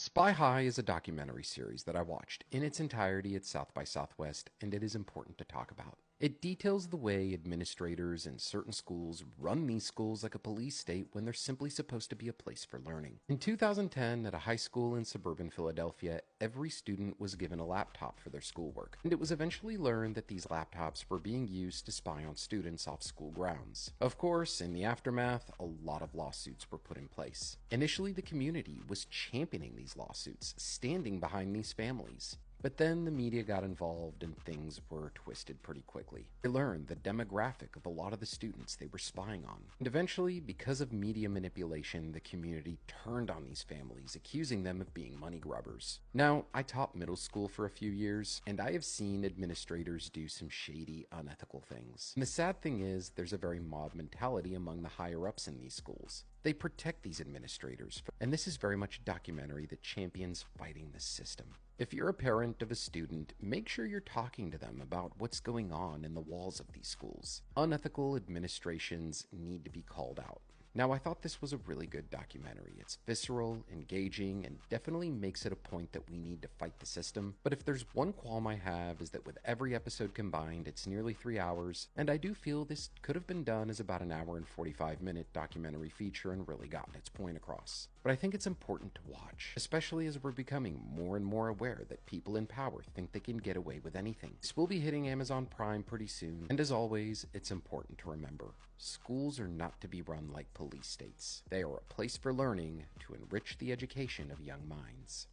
Spy High is a documentary series that I watched in its entirety at South by Southwest, and it is important to talk about. It details the way administrators in certain schools run these schools like a police state when they're simply supposed to be a place for learning. In 2010, at a high school in suburban Philadelphia, every student was given a laptop for their schoolwork, and it was eventually learned that these laptops were being used to spy on students off school grounds. Of course, in the aftermath, a lot of lawsuits were put in place. Initially, the community was championing these lawsuits, standing behind these families. But then the media got involved and things were twisted pretty quickly. They learned the demographic of a lot of the students they were spying on. And eventually, because of media manipulation, the community turned on these families, accusing them of being money grubbers. Now, I taught middle school for a few years, and I have seen administrators do some shady, unethical things. And the sad thing is, there's a very mob mentality among the higher-ups in these schools. They protect these administrators, and this is very much a documentary that champions fighting the system. If you're a parent of a student, make sure you're talking to them about what's going on in the walls of these schools. Unethical administrations need to be called out. Now, I thought this was a really good documentary. It's visceral, engaging, and definitely makes it a point that we need to fight the system. But if there's one qualm I have is that with every episode combined, it's nearly 3 hours, and I do feel this could have been done as about an hour and 45-minute documentary feature and really gotten its point across. But I think it's important to watch, especially as we're becoming more and more aware that people in power think they can get away with anything. This will be hitting Amazon Prime pretty soon, and as always, it's important to remember, schools are not to be run like police states. They are a place for learning to enrich the education of young minds.